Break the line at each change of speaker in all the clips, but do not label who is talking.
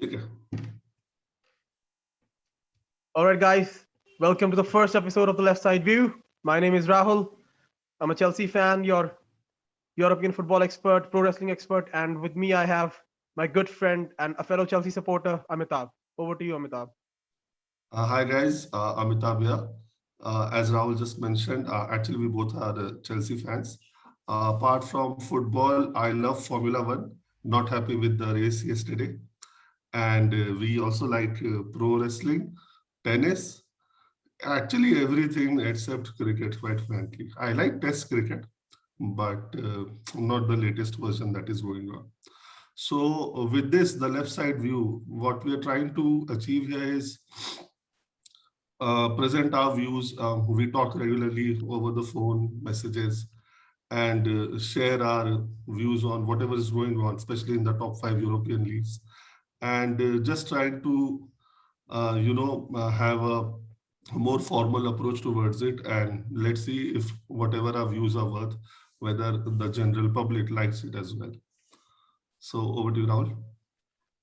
ठीक है.
All right, guys, welcome to the first episode of the Leftside View. My name is Rahul. I'm a Chelsea fan, your European football expert, pro wrestling expert, and with me I have my good friend and a fellow Chelsea supporter, Amitabh. Over to you, Amitabh.
Hi guys, Amitabh here. As Rahul just mentioned, actually we both are Chelsea fans. Apart from football, I love Formula One. Not happy with the race yesterday, and we also like pro wrestling, tennis, actually everything except cricket. Quite frankly, I like Test cricket, but not the latest version that is going on. So with this, the left side view, what we are trying to achieve here is present our views. We talk regularly over the phone, messages, and share our views on whatever is going on, especially in the top five European leagues. And just trying to, have a more formal approach towards it. And let's see if whatever our views are worth, whether the general public likes it as well. So over to you, Rahul.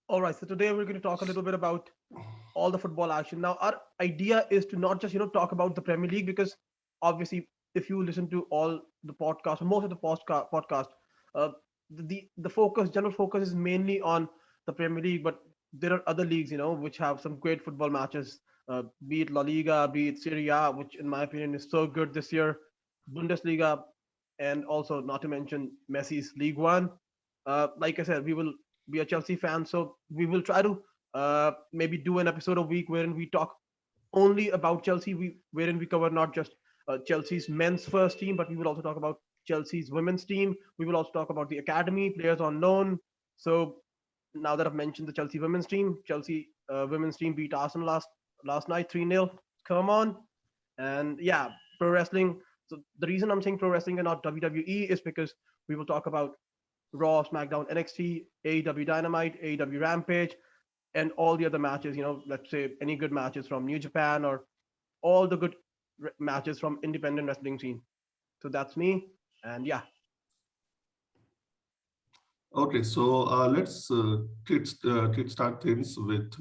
All right, so today we're going to talk a little bit about all the football action. Now, our idea is to not just talk about the Premier League because obviously, if you listen to all the podcast, or most of the podcast, uh, the focus, general focus, is mainly on the Premier League. But there are other leagues, which have some great football matches. Be it La Liga, be it Serie A, which in my opinion is so good this year, Bundesliga, and also not to mention Messi's League One. Like I said, we will be a Chelsea fan, so we will try to maybe do an episode a week wherein we talk only about Chelsea, wherein we cover not just Chelsea's men's first team, but we will also talk about Chelsea's women's team. We will also talk about the academy, players on loan. So now that I've mentioned the Chelsea women's team, Chelsea women's team beat Arsenal last night 3-0. Come on. And yeah, pro wrestling. So the reason I'm saying pro wrestling and not WWE is because we will talk about Raw, SmackDown, NXT, AEW Dynamite, AEW Rampage, and all the other matches. Let's say any good matches from New Japan or all the good matches from independent wrestling scene. So that's me, and yeah.
Okay, so let's start things with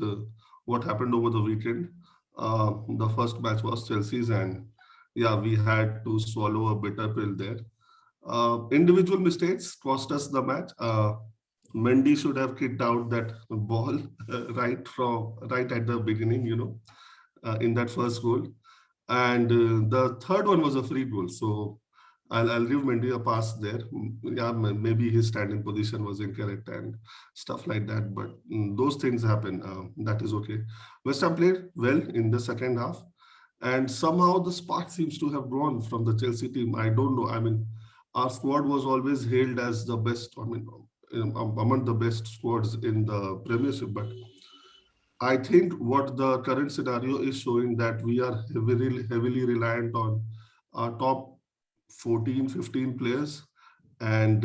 what happened over the weekend. The first match was Chelsea's, and yeah, we had to swallow a bitter pill there. Individual mistakes cost us the match. Mendy should have kicked out that ball right at the beginning, in that first goal, and the third one was a free goal. So I'll give Mendy a pass there. Yeah, maybe his standing position was incorrect and stuff like that. But those things happen. That is okay. West Ham played well in the second half, and somehow the spark seems to have grown from the Chelsea team. I don't know. I mean, our squad was always hailed as the best. I mean, among the best squads in the Premiership, but I think what the current scenario is showing that we are heavily reliant on our top 14, 15 players. And,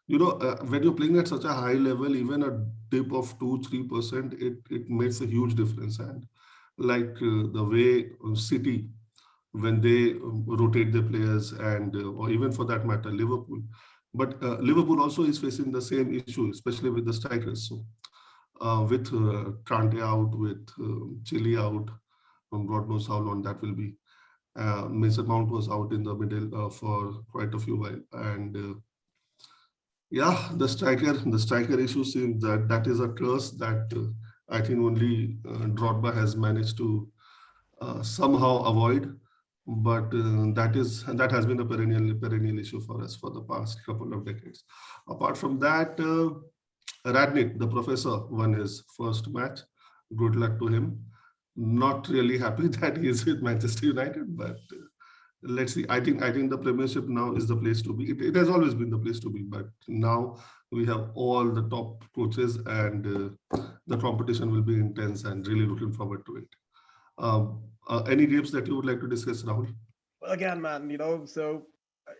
when you're playing at such a high level, even a dip of 2, 3%, it makes a huge difference. And like the way City, when they rotate their players or even for that matter, Liverpool. But Liverpool also is facing the same issue, especially with the strikers. So with Kante out, with Chile out, God knows how long that will be. Mason Mount was out in the middle for quite a few while, and yeah, the striker issue seems that is a curse that I think only Drogba has managed to somehow avoid. But that has been a perennial issue for us for the past couple of decades. Apart from that, Radnik, the professor, won his first match. Good luck to him. Not really happy that he is with Manchester United, but let's see. I think the Premiership now is the place to be. It has always been the place to be, but now we have all the top coaches, and the competition will be intense. And really looking forward to it. Any games that you would like to discuss, Rahul?
Well, again, man, so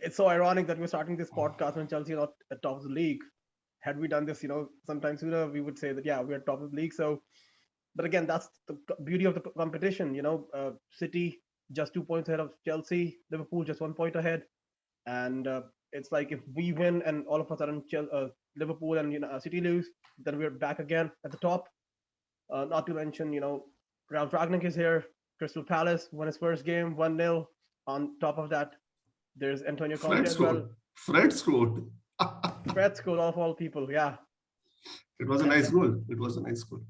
it's so ironic that we're starting this podcast when Chelsea are not at top of the league. Had we done this, sometime sooner, we would say that yeah, we're top of the league. So, but again, that's the beauty of the competition. City just 2 points ahead of Chelsea, Liverpool just 1 point ahead, and it's like if we win and all of a sudden Liverpool and City lose, then we're back again at the top. Not to mention, Ralph Ragnick is here. Crystal Palace won his first game, 1-0. On top of that, there's Antonio
Fred
Conte as well.
scored. Fred scored.
Fred scored of all people, yeah.
It was a
And
nice goal. It was a nice goal.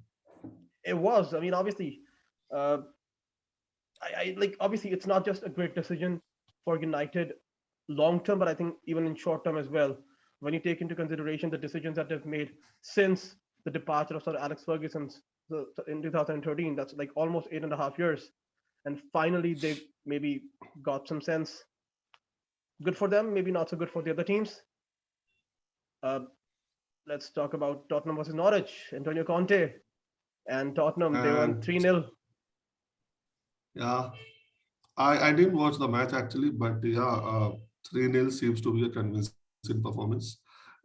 it was, I mean, obviously, uh, I like, obviously, it's not just a great decision for United long term, but I think even in short term as well. When you take into consideration the decisions that they've made since the departure of Sir Alex Ferguson in 2013, that's like almost 8.5 years. And finally, they maybe got some sense. Good for them, maybe not so good for the other teams. Uh, let's talk about Tottenham versus Norwich. Antonio Conte and Tottenham, they won
And
3-0.
yeah, I didn't watch the match actually, but yeah, 3-0 seems to be a convincing performance.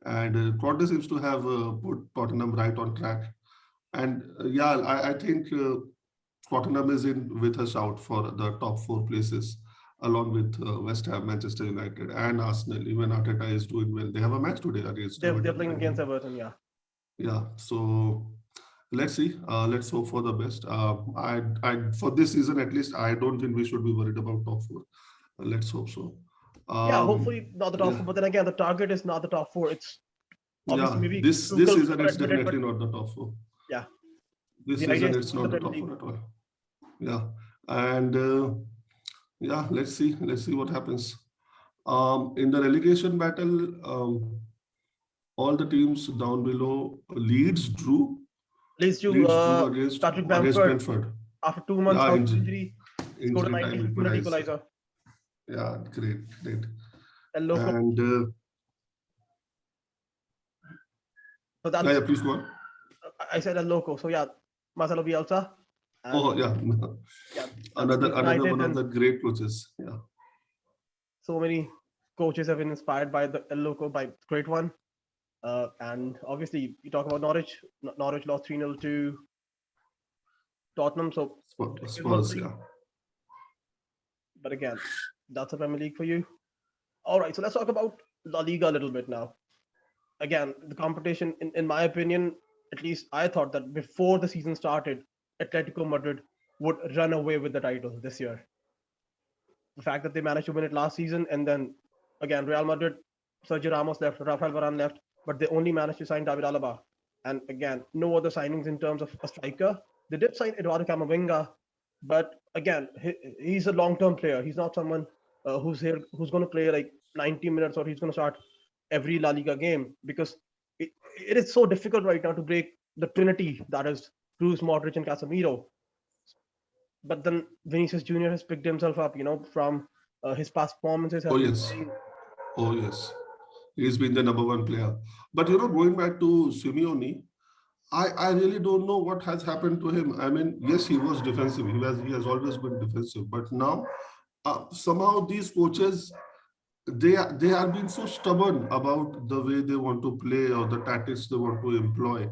And Conte seems to have put Tottenham right on track. And yeah, I think Tottenham is in with a shout for the top four places, along with West Ham, Manchester United, and Arsenal. Even Arteta is doing well. They have a match today against
They're
Everton,
playing
I
against
believe.
Everton, yeah.
Yeah, so let's see. Let's hope for the best. For this season at least, I don't think we should be worried about top four. Let's hope so.
Yeah,
Um,
hopefully not the top
yeah,
four, but then again, the target is not the top four. It's obviously
yeah.
maybe
This
Tuchel
season
could
it's
admit it, but
definitely not the top four.
yeah,
This
the idea
season
is to
it's
win the
not the
Premier
top
League.
four at all. Yeah, and yeah, let's see what happens. In the relegation battle, all the teams down below,
Leads to
Leeds drew against
Patrick
against
Bamford
Brentford.
after 2 months
Yeah,
out with injury, scored a
injury time
95th minute
equalize.
equalizer.
Yeah, great, great.
El Loco.
And
So
yeah,
that's
yeah, please go on.
I said El Loco. So yeah, Marcelo Bielsa, and
Oh, yeah,
yeah, that's
another
United,
one of
and
the great coaches. Yeah,
so many coaches have been inspired by the El Loco, by great one. And obviously, you talk about Norwich. Norwich lost 3-0 to Tottenham, so it was
Spurs.
like,
Yeah,
but again, that's a Premier League for you. All right, so let's talk about La Liga a little bit now. Again, the competition, in my opinion, at least I thought that before the season started, Atletico Madrid would run away with the title this year. The fact that they managed to win it last season, and then again, Real Madrid, Sergio Ramos left, Rafael Varane left, but they only managed to sign David Alaba. And again, no other signings in terms of a striker. They did sign Eduardo Camavinga, but again, he's a long-term player. He's not someone who's going to play like 90 minutes or he's going to start every La Liga game because it is so difficult right now to break the trinity that is Cruz, Modric, and Casemiro. But then Vinicius Junior has picked himself up, from his past performances,
oh
has been
yes,
playing.
oh yes. He's been the number one player. But going back to Simeone, I really don't know what has happened to him. I mean, yes, he was defensive. He has always been defensive. But now somehow these coaches they are being so stubborn about the way they want to play or the tactics they want to employ.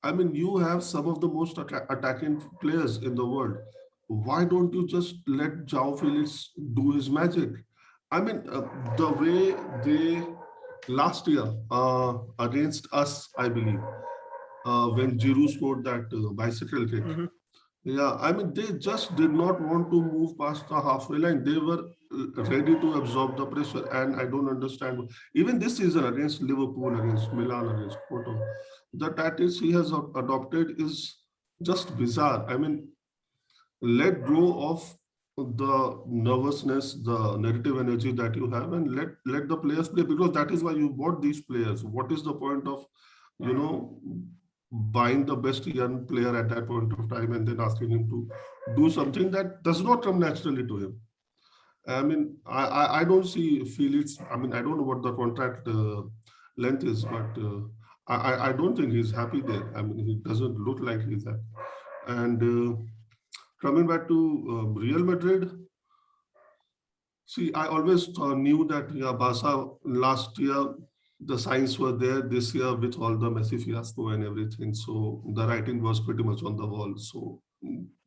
I mean, you have some of the most attacking players in the world. Why don't you just let João Felix do his magic? I mean, the way they last year against us, I believe, when Giroud scored that bicycle kick.
Hmm.
Yeah, I mean, they just did not want to move past the halfway line. They were ready to absorb the pressure, and I don't understand. Even this season against Liverpool, against Milan, against Porto, the tactics he has adopted is just bizarre. I mean, let go of the nervousness, the negative energy that you have, and let the players play because that is why you bought these players. What is the point of you know buying the best young player at that point of time and then asking him to do something that does not come naturally to him? I mean, I don't see Felix. I mean, I don't know what the contract length is, but I don't think he's happy there. I mean, he doesn't look like he's happy. And coming back to Real Madrid, see, I always knew that yeah, Barca last year the signs were there. This year with all the Messi fiasco and everything, so the writing was pretty much on the wall. So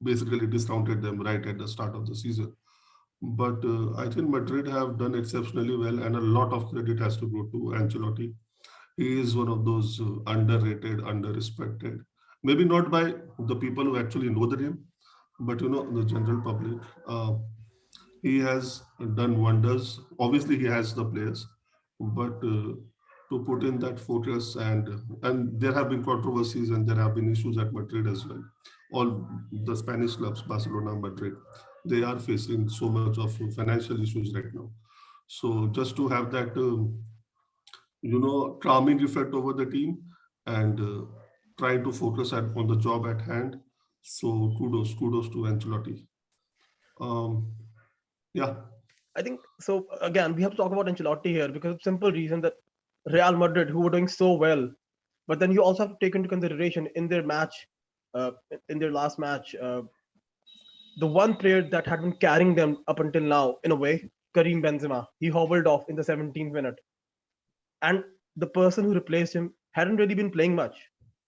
basically discounted them right at the start of the season. But I think Madrid have done exceptionally well, and a lot of credit has to go to Ancelotti. He is one of those underrated, underrespected. Maybe not by the people who actually know the game, but the general public. He has done wonders. Obviously, he has the players, but to put in that focus, and there have been controversies and there have been issues at Madrid as well. All the Spanish clubs, Barcelona, Madrid, they are facing so much of financial issues right now. So just to have that, calming effect over the team and trying to focus on the job at hand. So kudos to Ancelotti. Um, yeah,
I think so. Again, we have to talk about Ancelotti here because of simple reason that Real Madrid, who were doing so well, but then you also have to take into consideration in their match, uh, in their last match, the one player that had been carrying them up until now, in a way, Karim Benzema, he hobbled off in the 17th minute, and the person who replaced him hadn't really been playing much.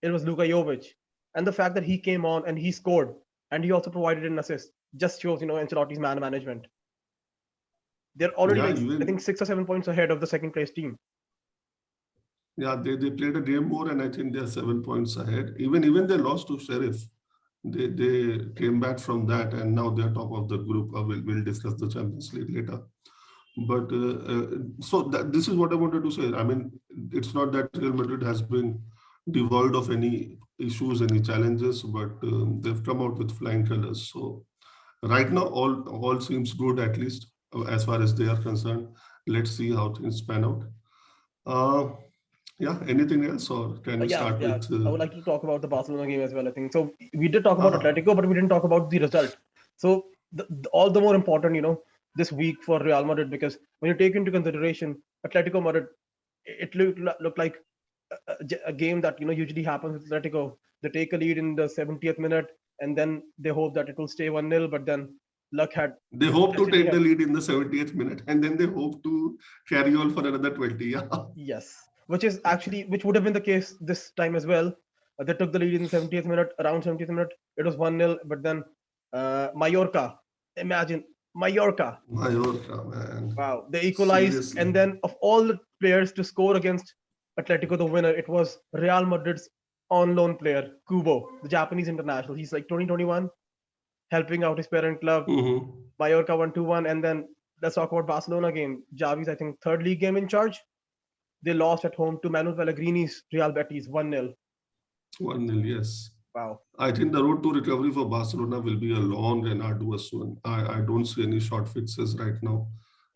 It was Luka Jovic, and the fact that he came on and he scored, and he also provided an assist, just shows Ancelotti's man management. They're already
yeah,
like I
even
think 6 or 7 points ahead of the second place team.
yeah, they played a game more, and I think they're 7 points ahead. Even they lost to Sheriff. They came back from that, and now they're top of the group. We'll discuss the Champions League later. But this is what I wanted to say. I mean, it's not that Real Madrid has been devoid of any issues, any challenges, but they've come out with flying colors. So right now, all seems good, at least as far as they are concerned. Let's see how things pan out. Uh, yeah. Anything else, or can we
Yeah,
start
yeah.
with?
I would like to talk about the Barcelona game as well. I think so. We did talk about
Ah,
Atletico, but we didn't talk about the result. So all the more important, this week for Real Madrid because when you take into consideration Atletico Madrid, it looked like a game that usually happens with Atletico. They take a lead in the 70th minute, and then they hope that it will stay 1-0. But then luck had
they hope to
destiny
take the
had
lead in the 70th minute, and then they hope to carry on for another 20. Yeah.
Yes, which would have been the case this time as well. They took the lead in the 70th minute, around 70th minute. It was 1-0, but then Mallorca, imagine Mallorca.
Mallorca, man.
Wow, they equalized,
Seriously.
and then of all the players to score against Atletico, the winner, it was Real Madrid's on loan player Kubo, the Japanese international. He's like 2021, helping out his parent club.
Mm-hmm.
Mallorca won 2-1, and then let's talk about Barcelona game. Javi's I think third league game in charge. They lost at home to Manu Pellegrini's Real Betis 1-0.
1-0, yes.
Wow.
I think the road to recovery for Barcelona will be a long and arduous one. I don't see any short fixes right now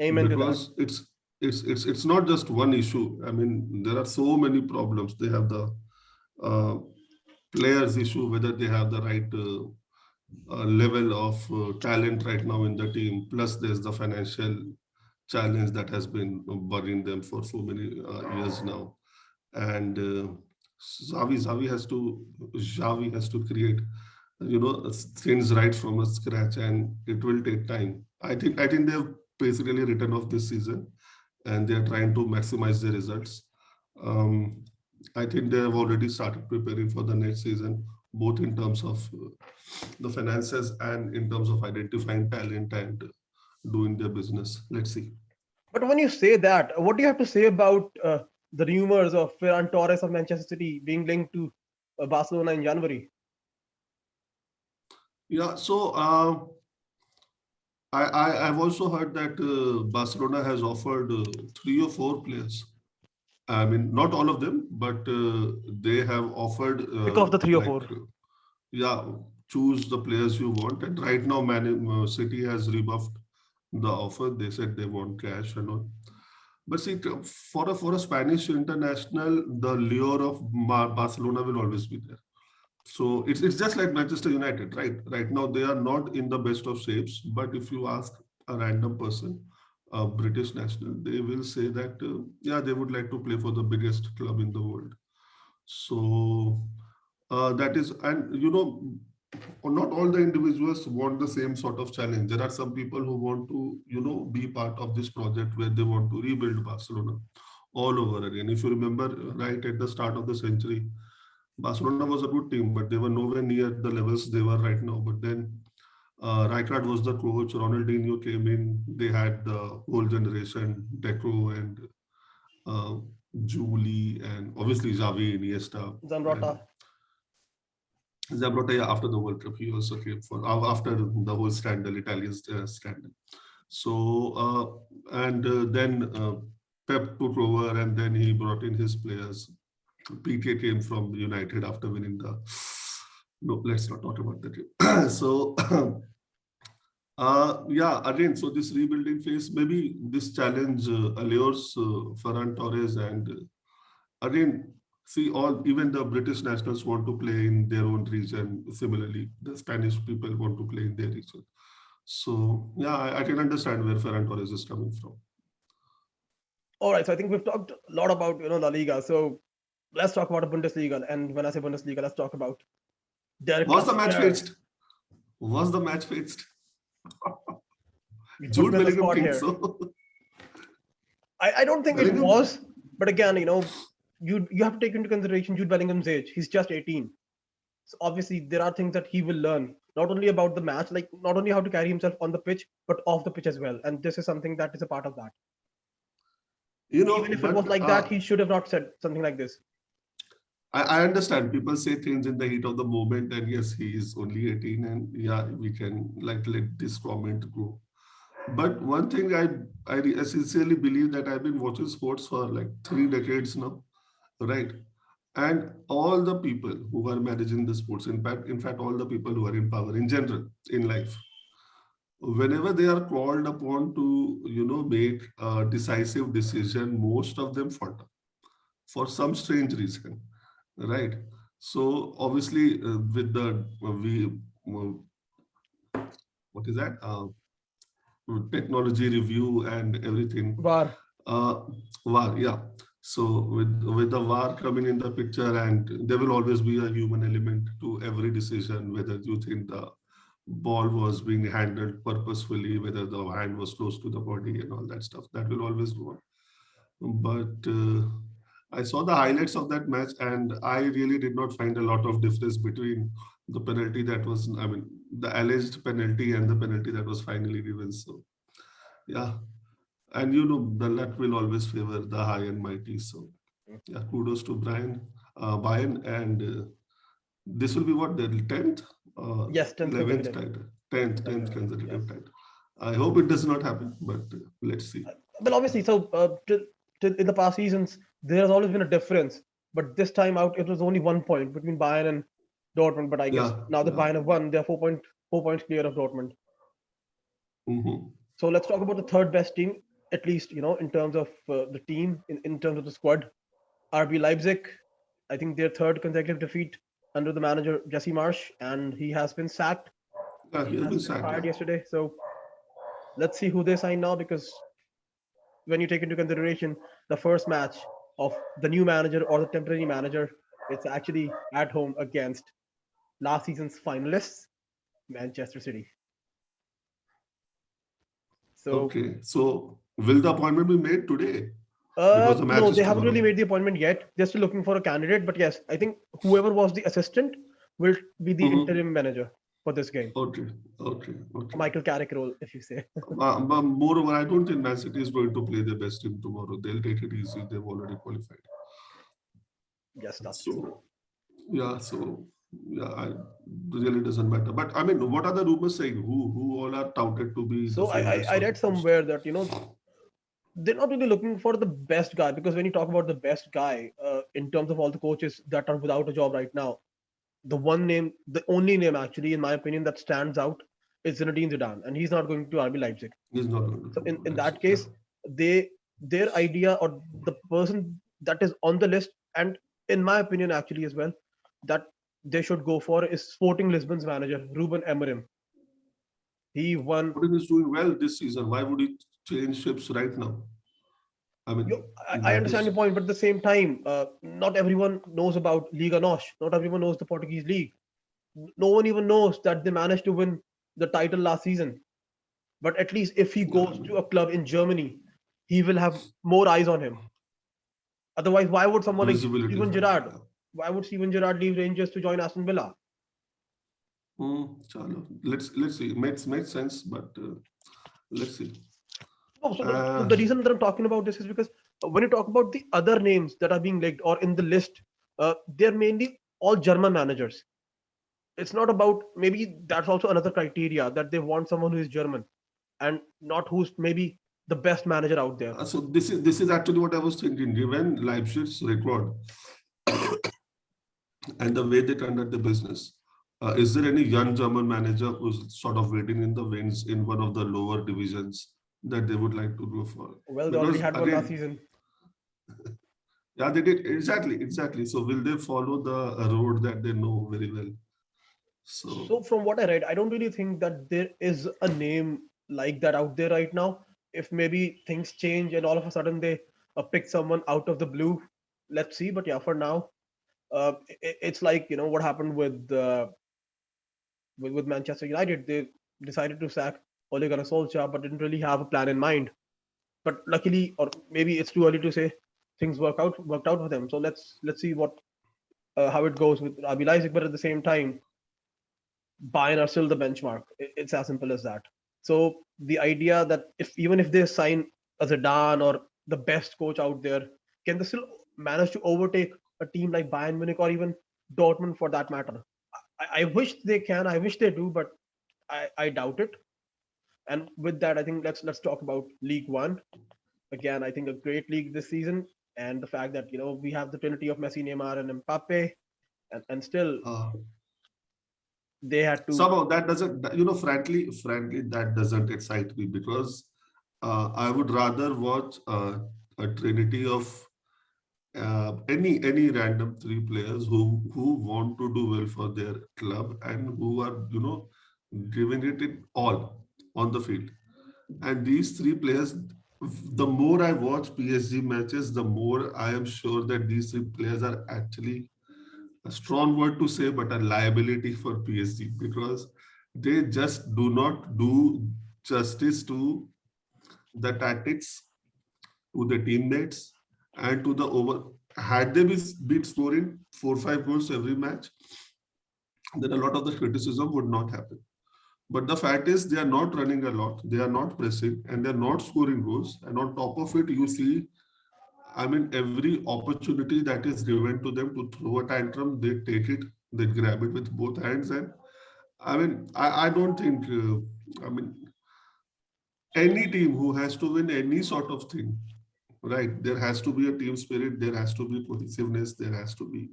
Amen to that.
because it's not just one issue. I mean, there are so many problems. They have the uh, players issue, whether they have the right level of talent right now in the team. Plus, there's the financial challenge that has been bugging them for so many years now. And Xavi has to create things right from a scratch, and it will take time. I think they've basically written off this season, and they're trying to maximize the results. Um, I think they have already started preparing for the next season, both in terms of the finances and in terms of identifying talent and doing their business. Let's see.
But when you say that, what do you have to say about the rumors of Ferran Torres of Manchester City being linked to Barcelona in January?
Yeah, so I've also heard that Barcelona has offered 3 or 4 players. I mean, not all of them, but they have offered
Pick off the three or four.
yeah, choose the players you want. And right now, City has rebuffed the offer. They said they want cash and all. But see, for a Spanish international, the lure of Barcelona will always be there. So it's just like Manchester United, right? Right now they are not in the best of shapes, but if you ask a random person, a British national, they will say that yeah, they would like to play for the biggest club in the world. So that is, and not all the individuals want the same sort of challenge. There are some people who want to, be part of this project where they want to rebuild Barcelona all over again. If you remember, right at the start of the century, Barcelona was a good team, but they were nowhere near the levels they were right now. But then Rijkaard was the coach, Ronaldinho came in, they had the whole generation, Deco and Julie, and obviously Xavi, Iniesta,
Zamrota.
and Zabrota. Yeah, after the World Cup, he also came for after the whole scandal, Italian scandal. So and then Pep took over, and then he brought in his players. PK came from United after winning the. No, let's not talk about that. So yeah, again, so this rebuilding phase, maybe this challenge allures Ferran Torres, and again, see, all even the British nationals want to play in their own region. Similarly, the Spanish people want to play in their region. So yeah, I can understand where Ferran Torres is coming from.
All right, so I think we've talked a lot about La Liga. So let's talk about the Bundesliga. And when I say Bundesliga, let's talk about Der
Was the match
Klassiker.
fixed? Was the match fixed?
You put
Jude
me on the
Bellingham
spot
thinks
here.
so.
I don't think it
Bellingham,
was, but again, you have to take into consideration Jude Bellingham's age. He's just 18. So obviously there are things that he will learn, not only about the match, like not only how to carry himself on the pitch, but off the pitch as well. And this is something that is a part of that. Even if it was
but
like that, he should have not said something like this.
I understand people say things in the heat of the moment, and yes, he is only 18, and yeah, we can like let this comment go. But one thing I sincerely believe that I've been watching sports for like 3 decades now, right? And all the people who are managing the sports, in fact, all the people who are in power in general in life, whenever they are called upon to, make a decisive decision, most of them falter for some strange reason, right? So obviously, with the what is that? Technology review and everything.
Var.
Uh, VAR, yeah. So with the VAR coming in the picture, and there will always be a human element to every decision, whether you think the ball was being handled purposefully, whether the hand was close to the body, and all that stuff. That will always go on. But I saw the highlights of that match, and I really did not find a lot of difference between the penalty that was, I mean, the alleged penalty and the penalty that was finally given. So, yeah. And the luck will always favor the high and mighty. So, yeah, kudos to Bayern, and this will be what, the 10th,
Yes, 10th
11th
consecutive.
title, 10th,
10th
10th
consecutive.
consecutive
Yes.
title. I hope it does not happen, but let's see.
Well, obviously, so in the past seasons, there has always been a difference. But this time out, it was only 1 point between Bayern and Dortmund. But I guess
Yeah,
now that
yeah.
Bayern have won, they're 4 points clear of Dortmund.
Hmm.
So let's talk about the third best team, at least, in terms of the team, in terms of the squad. RB Leipzig, I think their third consecutive defeat under the manager Jesse Marsch, and he has been sacked.
Yeah,
He
he has
has
been
been
sacked.
fired
Yeah.
yesterday. So let's see who they sign now, because when you take into consideration the first match of the new manager or the temporary manager, it's actually at home against last season's finalists, Manchester City. So,
Okay. So will the appointment be made today? Because the match
no,
is
they haven't really
tomorrow.
made the appointment yet. They're still looking for a candidate. But yes, I think whoever was the assistant will be the
Hmm.
interim manager for this game.
Okay. Okay. Okay.
Michael Carrick role, if you say.
But moreover, I don't think Man City is going to play their best team tomorrow. They'll take it easy. They've already qualified.
Yes, that's true.
So yeah. So yeah, really doesn't matter. But I mean, what are the rumors saying? Who all are touted to be the
So
favorites
I
for the
read
post?
somewhere that they're not really looking for the best guy, because when you talk about the best guy in terms of all the coaches that are without a job right now, the only name actually, in my opinion, that stands out is Zinedine Zidane, and he's not going to RB Leipzig.
He's not going to
So
go
in
to
that
Leipzig. Yeah.
case, their idea, or the person that is on the list, and in my opinion actually as well, that they should go for is Sporting Lisbon's manager Ruben Amorim. He won.
Putin is doing well this season. Why would he change ships right now? I mean,
I
that
understand
is
your point, but at the same time, not everyone knows about Liga NOS. Not everyone knows the Portuguese league. No one even knows that they managed to win the title last season. But at least if he
yeah, I
goes to
mean,
a club in Germany, he will have more eyes on him. Otherwise, why would
the
someone like
visibility is
Steven
higher.
Gerrard?
Yeah.
Why would Steven Gerrard leave Rangers to join Aston Villa?
Chalo. Let's see. Makes sense, but let's see.
No, so the
Uh,
reason that I'm talking about this is because When you talk about the other names that are being linked or in the list, they're mainly all German managers. It's not about, maybe that's also another criteria, that they want someone who is German and not who's maybe the best manager out there.
So this is actually what I was thinking. Given Leipzig's record and the way they conduct the business, is there any young German manager who's sort of waiting in the wings in one of the lower divisions that they would like to go for?
Well, they already
Because
had one last
again,
season.
yeah, they did exactly. So will they follow the road that they know very well?
So
So
from what I read, I don't really think that there is a name like that out there right now. If maybe things change and all of a sudden they pick someone out of the blue, let's see. But yeah, for now, it's like, what happened with Manchester United. They decided to sack Ole Gunnar Solskjaer, but didn't really have a plan in mind. But luckily, or maybe it's too early to say, things worked out for them. So let's see what how it goes with RB Leipzig. But at the same time, Bayern are still the benchmark. It's as simple as that. So the idea that if even if they sign a Zidane or the best coach out there, can they still manage to overtake a team like Bayern Munich or even Dortmund for that matter? I wish they can. I wish they do, but I doubt it. And with that, I think let's talk about League One. Again, I think a great league this season, and the fact that we have the trinity of Messi, Neymar, and Mbappe, and still
uh,
they had to.
somehow that doesn't, frankly, that doesn't excite me because I would rather watch a trinity of any random three players who want to do well for their club and who are giving it all on the field. And these three players, the more I watch PSG matches, the more I am sure that these three players are actually, a strong word to say, but a liability for PSG because they just do not do justice to the tactics, to the teammates, and to the over. Had they been scoring 4 5 goals every match, then a lot of the criticism would not happen. But the fact is, they are not running a lot, they are not pressing, and they are not scoring goals. And on top of it, you see, I mean, every opportunity that is given to them to throw a tantrum, they take it, they grab it with both hands. And I mean, I don't think, I mean, any team who has to win any sort of thing, right? There has to be a team spirit, there has to be cohesiveness, there has to be,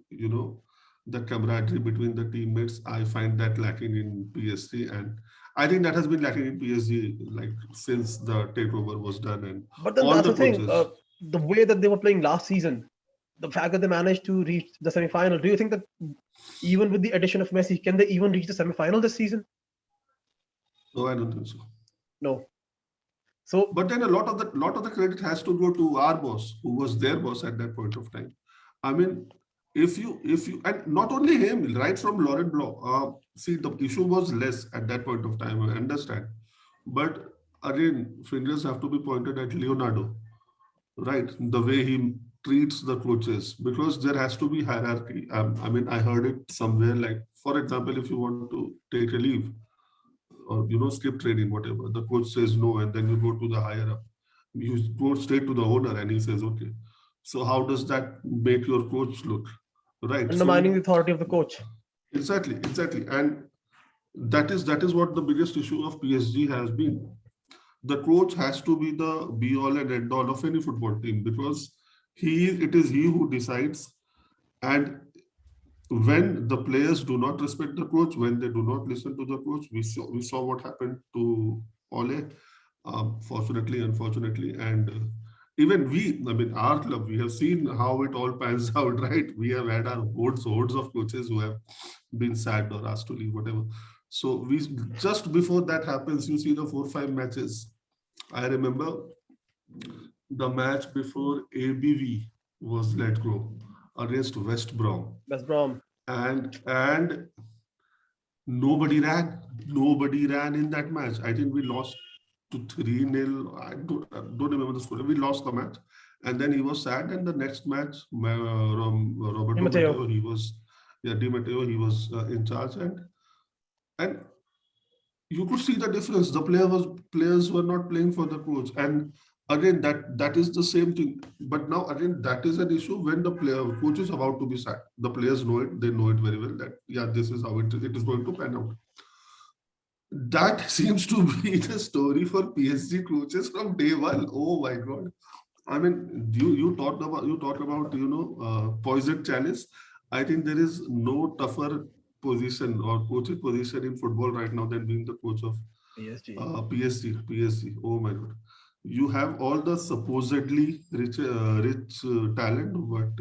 the camaraderie between the teammates. I find that lacking in PSG, and I think that has been lacking in PSG like since the takeover was done, and
But then
all
that's
the
the thing.
coaches.
The way that they were playing last season, the fact that they managed to reach the semi-final. Do you think that even with the addition of Messi, can they even reach the semi-final this season?
No, I don't think so.
No. So
But then a lot of the credit has to go to our boss, who was their boss at that point of time. I mean, if you and not only him, right from Laurent Blanc. See, the issue was less at that point of time. I understand, but again, fingers have to be pointed at Leonardo, right? The way he treats the coaches, because there has to be hierarchy. I mean, I heard it somewhere. Like, for example, if you want to take a leave or skip training, whatever, the coach says no, and then you go to the higher up, you go straight to the owner and he says okay. So how does that make your coach look, right?
undermining the
So
authority of the coach.
exactly, and that is what the biggest issue of PSG has been. The coach has to be the be all and end all of any football team because it is he who decides. And when the players do not respect the coach, when they do not listen to the coach, we saw what happened to Ole, fortunately, unfortunately, and even we, I mean, our club, we have seen how it all pans out, right? We have had our hordes of coaches who have been sacked or asked to leave, whatever. So we just before that happens, you see the 4 5 matches. I remember the match before ABV was let go against West Brom,
West Brom.
and nobody ran. Nobody ran in that match. I think we lost to 3-0. I don't remember the score. We lost the match. And then he was sad. And the next match,
Di
Roberto
Matteo.
Matteo, Di Matteo, he was in charge. And you could see the difference. The players were not playing for the coach. And again, that is the same thing. But now again, that is an issue when the player coach is about to be sacked. The players know it, they know it very well that yeah, this is how it is going to pan out. That seems to be the story for PSG coaches from day one. Oh my god. I mean, you talk about poison chalice. I think there is no tougher position or coaching position in football right now than being the coach of
PSG.
PSG. Oh my God. You have all the supposedly rich talent, but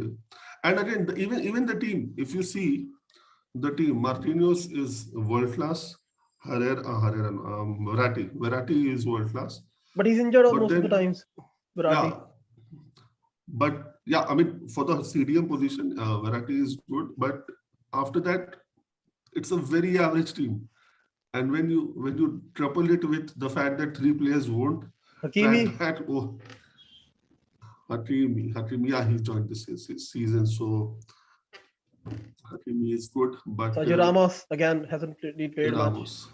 and again, even the team. If you see the team, Marquinhos is world class. Verratti is world class.
But he's injured
But
most of the
then,
times, Virati.
yeah, but yeah, I mean, for the CDM position, Verratti is good. But after that, it's a very average team. And when you couple it with the fact that three players won't
Hakimi,
track back, oh, Hakimi, yeah, he joined this season, so Hakimi is good, but
Sergio Ramos again hasn't really played much.
Ramos,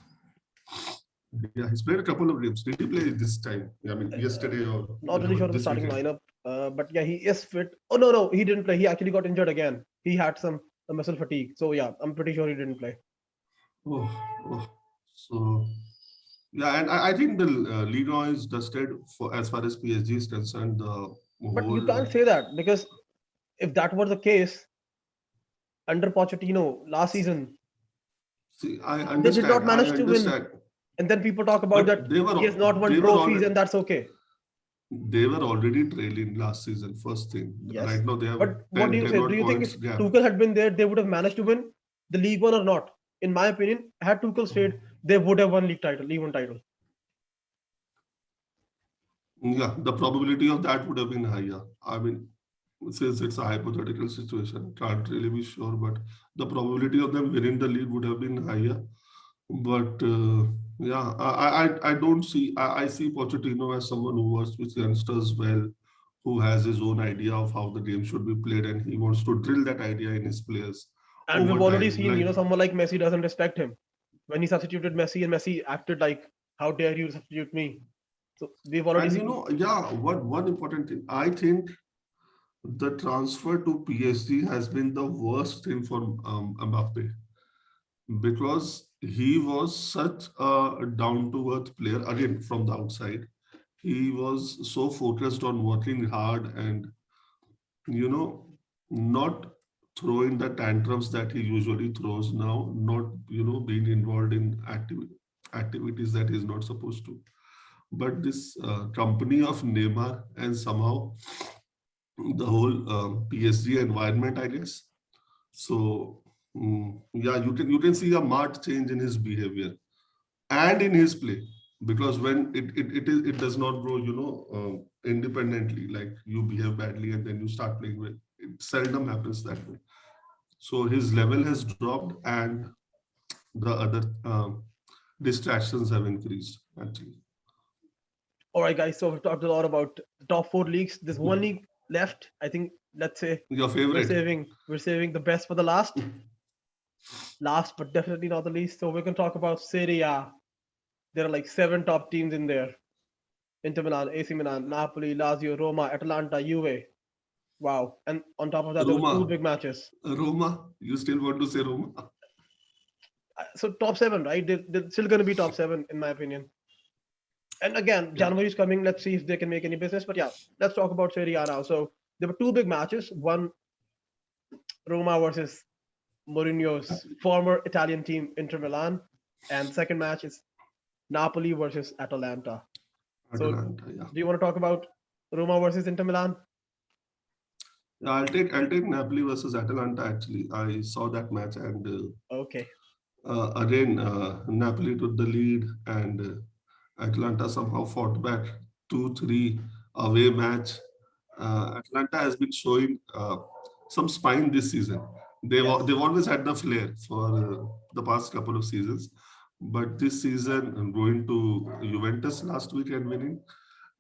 yeah, he's played a couple of games. Did he play this time? I mean, yesterday or
Not really sure of the
this
starting
weekend?
lineup, but yeah, he is fit. Oh no, he didn't play. He actually got injured again. He had some muscle fatigue. So yeah, I'm pretty sure he didn't play.
Oh, oh. So yeah, and I think the Liga is dusted for as far as PSG is concerned. The
But you
whole
can't say that because if that were the case under Pochettino last season,
see, I
they did not
understand, I
manage to win.
understand,
And then people talk about
but
that he has not won
they were
trophies,
already
and that's okay.
trailing last season. First thing,
Yes.
right now they have
But what do
10
you
10
say? Do
odd
you think if
points gap.
Tuchel had been there, they would have managed to win the League One or not? In my opinion, had Tuchel stayed, they would have won League One title.
Yeah, the probability of that would have been higher. I mean, since it's a hypothetical situation, can't really be sure, but the probability of them winning the league would have been higher. But yeah, I don't see. I see Pochettino as someone who works with youngsters well, who has his own idea of how the game should be played, and he wants to drill that idea in his players
And we've
over
already
time.
seen,
Like,
someone like Messi doesn't respect him. When he substituted Messi, and Messi acted like, "How dare you substitute me?" So we've already
and
seen.
yeah, one important thing. I think the transfer to PSG has been the worst thing for Mbappe because he was such a down to earth player again from the outside. He was so focused on working hard and you know not throwing the tantrums that he usually throws now, not being involved in activities that he's not supposed to. But this company of Neymar and somehow the whole PSG environment, I guess. So yeah, you can see a marked change in his behavior and in his play because when it does not grow, independently. Like you behave badly and then you start playing well. It seldom happens that way. So his level has dropped and the other distractions have increased actually.
All right, guys. So we've talked a lot about the top four leagues. There's one league left. I think. Let's say
Your
we're
favorite?
saving we're saving the best for the last. Last, but definitely not the least. So we're going to talk about Serie A. There are like seven top teams in there: Inter Milan, AC Milan, Napoli, Lazio, Roma, Atalanta, Juve. Wow! And on top of that, there were two
Roma.
big matches.
Roma. You still want to say Roma?
So top seven, right? They're still going to be top seven, in my opinion. And again,
Yeah.
January is coming. Let's see if they can make any business. But yeah, let's talk about Serie A now. So there were two big matches. One, Roma versus Mourinho's former Italian team, Inter Milan, and the second match is Napoli versus Atalanta. So,
Atalanta. Yeah.
do you want to talk about Roma versus Inter Milan?
Yeah, I'll take Napoli versus Atalanta. Actually, I saw that match, and
Okay.
again, Napoli took the lead, and Atlanta somehow fought back 2-3 away match. Atlanta has been showing some spine this season.
Yes.
They've always had the flair for the past couple of seasons, but this season going to Juventus last week and winning,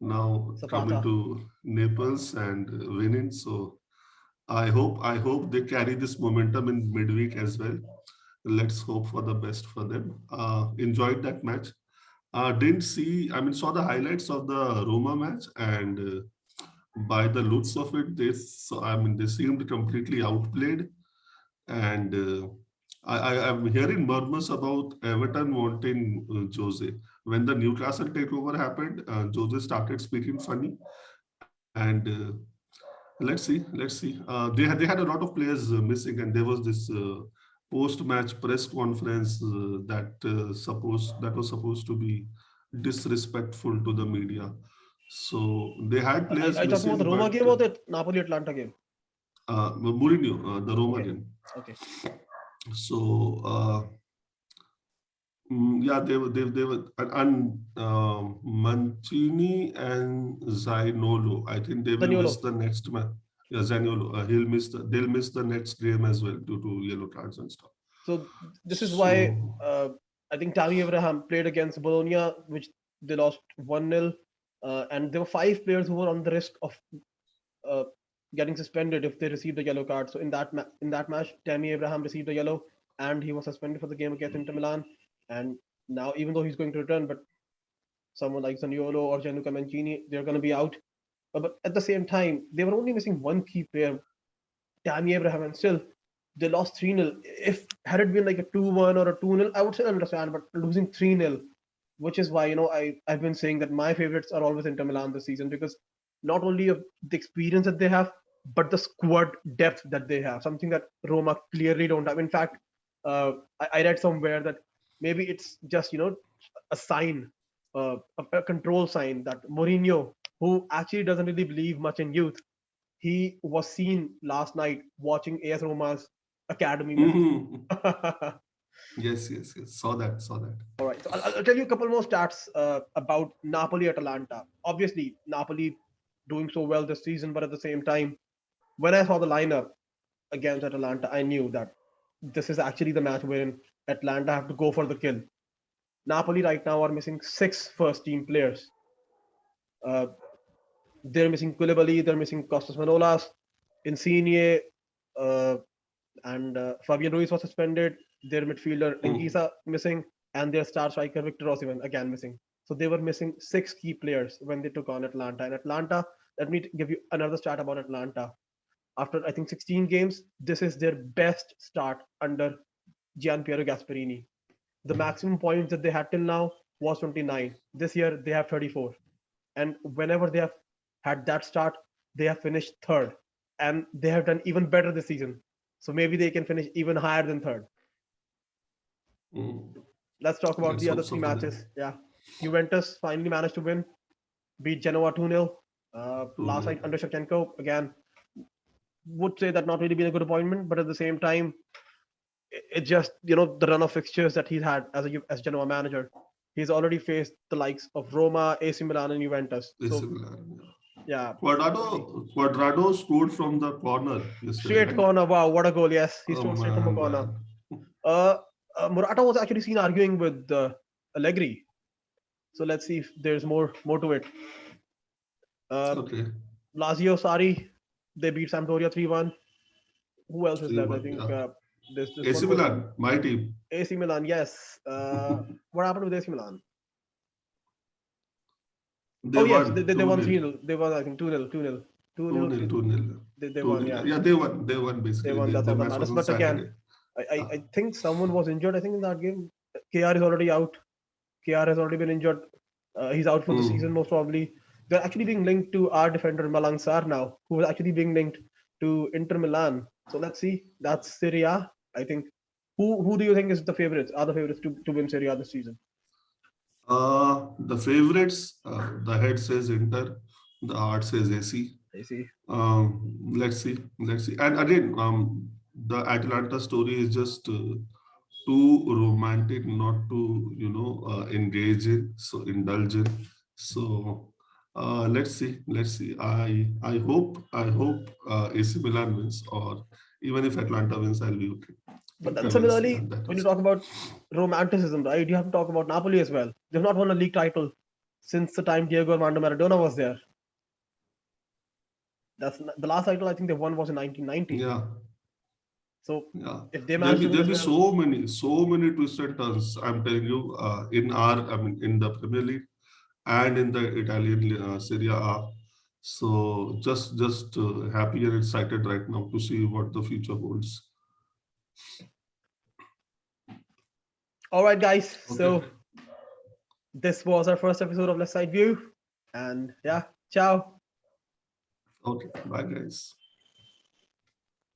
now coming
Zapata.
to Naples and winning. So I hope they carry this momentum in midweek as well. Let's hope for the best for them. Enjoyed that match. Didn't see, I mean, saw the highlights of the Roma match, and by the looks of it, I mean, they seemed completely outplayed. And I'm hearing murmurs about Everton wanting Jose. When the Newcastle takeover happened, Jose started speaking funny, and let's see. They had a lot of players missing, and there was this post-match press conference that was supposed to be disrespectful to the media. So they had players
I talking about the
missing,
Roma
but
game or the Napoli Atlanta game?
Mourinho, the Roma
Okay,
game.
okay.
So yeah, they were, and Mancini and Zainolo. I think they will miss
Zaniolo.
the next match. Yeah, Zaniolo. They'll miss the next game as well due to yellow cards and stuff.
So this is why
So
I think Tammy Abraham played against Bologna, which they lost 1-0. And there were five players who were on the risk of uh, getting suspended if they received a yellow card. So in that match, Tammy Abraham received a yellow and he was suspended for the game against Inter Milan. And now, even though he's going to return, but someone like Zaniolo or Gianluca Mancini, they're going to be out. But at the same time, they were only missing one key player, Tammy Abraham, and still they lost 3-0. If had it been like a 2-1 or a 2-0, I would still understand, but losing 3-0, which is why I've been saying that my favorites are always Inter Milan this season because not only of the experience that they have, but the squad depth that they have, something that Roma clearly don't have. In fact, I read somewhere that maybe it's just a sign, a control sign that Mourinho, who actually doesn't really believe much in youth, he was seen last night watching AS Roma's academy match.
mhm.
All
Yes. Saw that.
right, so I'll tell you a couple more stats about Napoli at Atalanta. Obviously, Napoli doing so well this season, but at the same time, when I saw the lineup against Atalanta, I knew that this is actually the match wherein Atlanta have to go for the kill. Napoli right now are missing six first team players. Uh, they're missing Koulibaly, they're missing Costas Manolas, Insigne, uh, and Fabian Ruiz was suspended. Their midfielder
Mm.
Anguissa missing, and their star striker Victor Osimhen again missing. So they were missing six key players when they took on Atlanta. And Atlanta, let me give you another stat about Atlanta. After I think 16 games, this is their best start under Gianpiero Gasperini. The maximum points that they had till now was 29. This year they have 34. And whenever they have had that start, they have finished third. And they have done even better this season. So maybe they can finish even higher than third.
Mm.
Let's talk about
Let's
the
hope
other
so
three
for them.
matches. Yeah. Juventus finally managed to win, beat Genoa 2-0. Last
2-0.
night under Shevchenko, again, would say that not really been a good appointment, but at the same time, it just, the run of fixtures that he's had as Genoa manager. He's already faced the likes of Roma, AC Milan, and Juventus.
AC
So,
Milan. Yeah.
yeah, definitely.
Quadrado scored from the corner yesterday,
Straight
right?
corner. Wow, what a goal. Yes, he
Oh
scored straight from a corner.
man.
Uh, Morata was actually seen arguing with Allegri. So let's see if there's more to it. Uh,
Okay.
Lazio, sorry, they beat Sampdoria 3-1. Who else is left? I
3-1.
think
Yeah.
this
AC
one was
Milan, my team.
AC Milan. Yes. What happened with AC Milan?
They
Oh yes,
won
they won
2-0.
3-0. They won I think 2-0, 2-0, 2-0,
2-0, 2-0.
They won.
2-0.
Yeah,
Yeah, they won. They won
they
basically.
won. That's
The
all that
match was
matters.
on
But again,
Saturday. Yeah.
I think someone was injured. I think in that game, KR is already out. KR has already been injured. He's out for the season
Hmm.
most probably. They're actually being linked to our defender Malang Sarr now, who is actually being linked to Inter Milan. So let's see. That's Serie A. I think. Who do you think is the favorites? Are the favorites to win Serie A this season?
The favorites, the head says Inter, the heart says AC.
I see.
Let's see. And again, the Atlanta story is just too romantic not to, engage in, so indulge in. So let's see. I hope AC Milan wins, or even if Atlanta wins, I'll be okay.
But then
But we'll see
similarly,
on that
when you
also.
talk about romanticism, right, you have to talk about Napoli as well. They've not won a league title since the time Diego Armando Maradona was there. The last title I think they won was in 1990.
Yeah,
So
Yeah,
if they manage to do
there'll
as
be
well,
so many twists and turns. I'm telling you, I mean, in the Premier League and in the Italian Serie A. So just happy and excited right now to see what the future holds.
all right, guys.
Okay,
So this was our first episode of Left Side View, and yeah, ciao.
okay, bye guys.